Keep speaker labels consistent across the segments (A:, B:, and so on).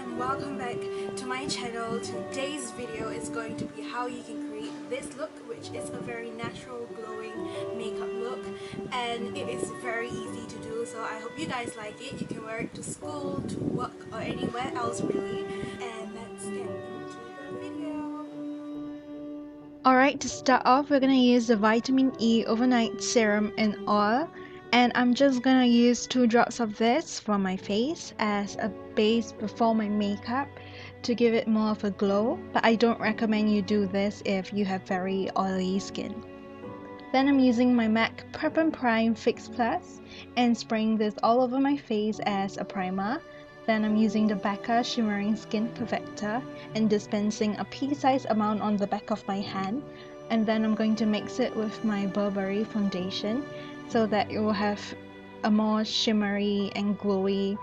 A: and welcome back to my channel. Today's video is going to be how you can create this look, which is a very natural glowing makeup look, and it is very easy to do, so I hope you guys like it. You can wear it to school, to work, or anywhere else really. And let's get into the video.
B: Alright, to start off, we're going to use the Vitamin E Overnight Serum in oil. And I'm just gonna use 2 drops of this for my face as a base before my makeup to give it more of a glow, but I don't recommend you do this if you have very oily skin. Then I'm using my MAC Prep and Prime Fix Plus and spraying this all over my face as a primer. Then I'm using the Becca Shimmering Skin Perfector and dispensing a pea-sized amount on the back of my hand, and then I'm going to mix it with my Burberry foundation so that it will have a more shimmery and glowy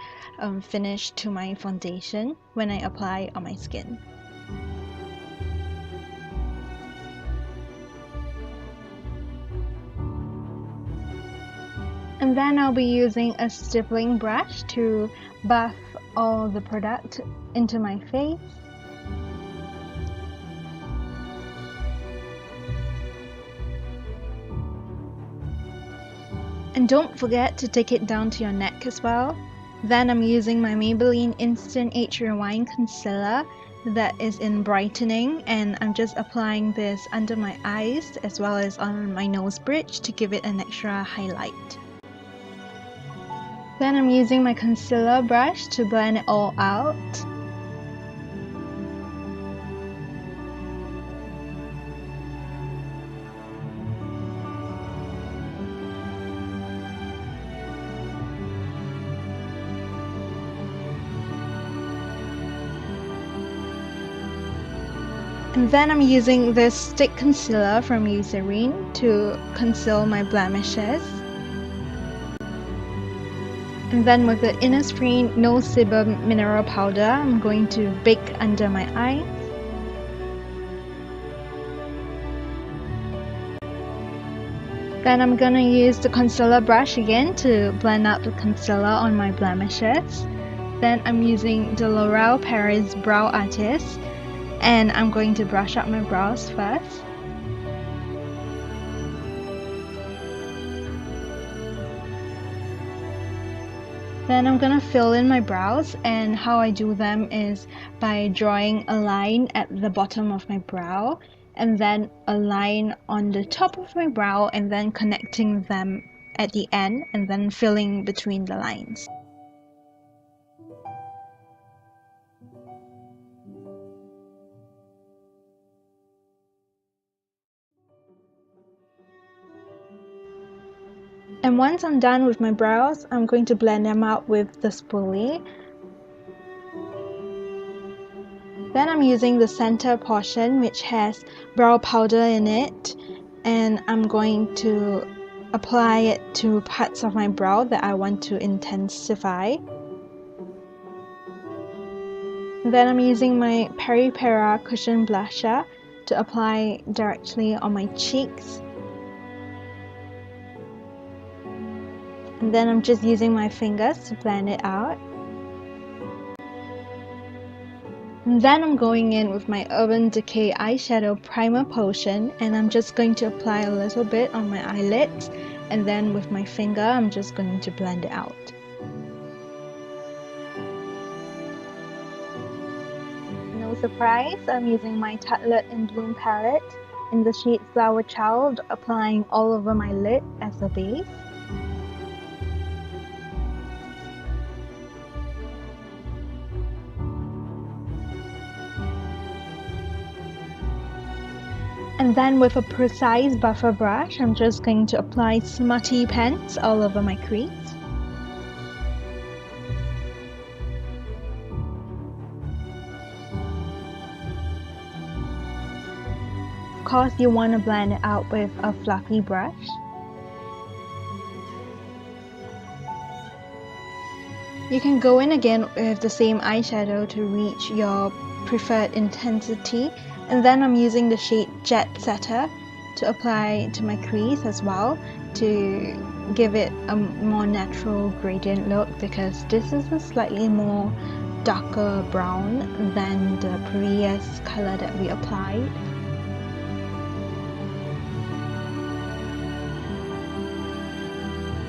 B: finish to my foundation when I apply on my skin. And then I'll be using a stippling brush to buff all the product into my face. And don't forget to take it down to your neck as well. Then I'm using my Maybelline Instant Age Rewind Concealer that is in brightening, and I'm just applying this under my eyes as well as on my nose bridge to give it an extra highlight. Then I'm using my concealer brush to blend it all out. And then I'm using this stick concealer from Eucerin to conceal my blemishes. And then with the Innisfree No Sebum Mineral Powder, I'm going to bake under my eyes. Then I'm gonna use the concealer brush again to blend out the concealer on my blemishes. Then I'm using the L'Oreal Paris Brow Artist, and I'm going to brush up my brows first. Then I'm gonna fill in my brows, and how I do them is by drawing a line at the bottom of my brow and then a line on the top of my brow and then connecting them at the end and then filling between the lines. And once I'm done with my brows, I'm going to blend them out with the spoolie. Then I'm using the center portion, which has brow powder in it, and I'm going to apply it to parts of my brow that I want to intensify. Then I'm using my Periwinkle Cushion Blusher to apply directly on my cheeks. And then I'm just using my fingers to blend it out. And then I'm going in with my Urban Decay Eyeshadow Primer Potion, and I'm just going to apply a little bit on my eyelids, and then with my finger I'm just going to blend it out. No surprise, I'm using my Tartelette in Bloom palette in the shade Flower Child, applying all over my lid as a base. And then with a precise buffer brush, I'm just going to apply smutty pens all over my crease. Of course, you want to blend it out with a fluffy brush. You can go in again with the same eyeshadow to reach your preferred intensity. And then I'm using the shade Jet Setter to apply to my crease as well to give it a more natural gradient look, because this is a slightly more darker brown than the previous color that we applied.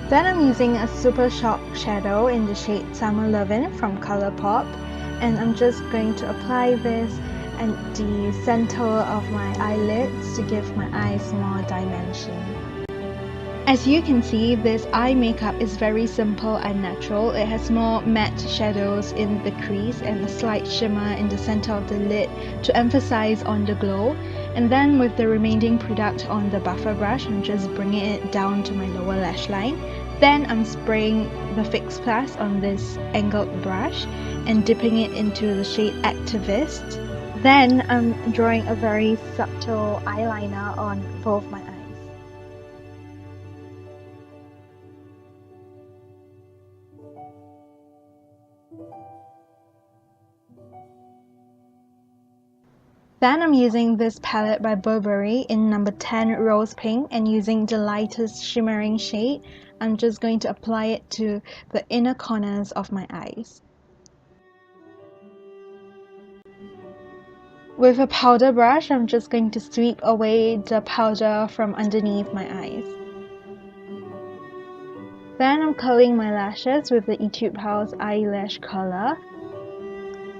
B: Then I'm using a super sharp shadow in the shade Summer Lovin' from ColourPop, and I'm just going to apply this at the center of my eyelids to give my eyes more dimension. As you can see, this eye makeup is very simple and natural. It has more matte shadows in the crease and a slight shimmer in the center of the lid to emphasize on the glow. And then with the remaining product on the buffer brush, I'm just bringing it down to my lower lash line. Then I'm spraying the Fix Plus on this angled brush and dipping it into the shade Activist. Then I'm drawing a very subtle eyeliner on both my eyes. Then I'm using this palette by Burberry in number 10 Rose Pink, and using the lightest shimmering shade, I'm just going to apply it to the inner corners of my eyes. With a powder brush, I'm just going to sweep away the powder from underneath my eyes. Then I'm curling my lashes with the Etude House eyelash curler.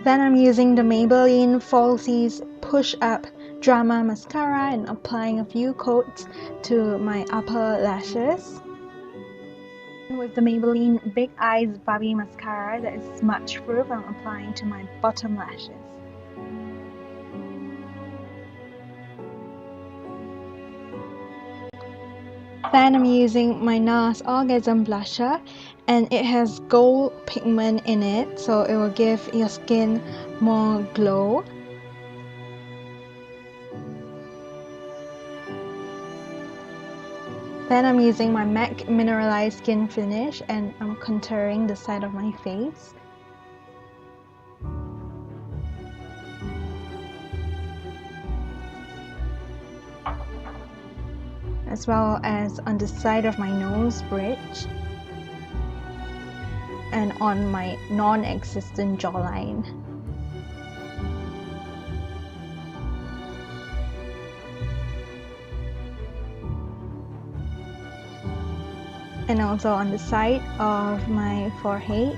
B: Then I'm using the Maybelline Falsies Push Up Drama Mascara and applying a few coats to my upper lashes. With the Maybelline Big Eyes Barbie Mascara that is smudge proof, I'm applying to my bottom lashes. Then I'm using my NARS Orgasm Blusher, and it has gold pigment in it, so it will give your skin more glow. Then I'm using my MAC Mineralized Skin Finish and I'm contouring the side of my face. As well as on the side of my nose bridge and on my non-existent jawline. And also on the side of my forehead.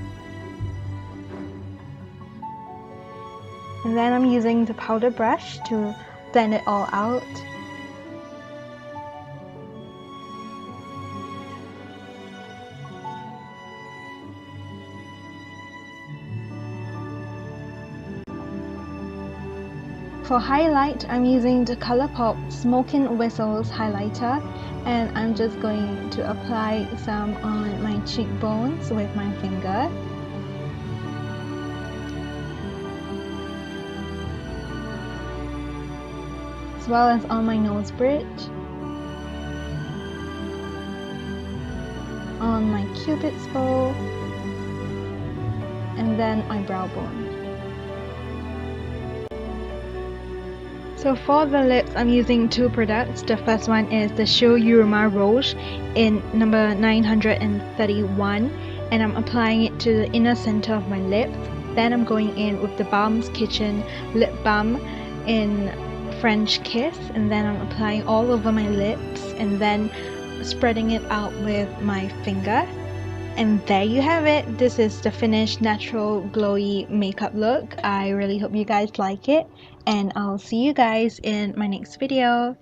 B: And then I'm using the powder brush to blend it all out. For highlight, I'm using the ColourPop Smoking Whistles highlighter, and I'm just going to apply some on my cheekbones with my finger. As well as on my nose bridge, on my cupid's bow, and then my brow bone. So for the lips, I'm using two products. The first one is the Show Yuruma Rouge in number 931, and I'm applying it to the inner center of my lips. Then I'm going in with the Balm's Kitchen Lip Balm in French Kiss, and then I'm applying all over my lips and then spreading it out with my finger. And there you have it. This is the finished natural glowy makeup look. I really hope you guys like it, and I'll see you guys in my next video.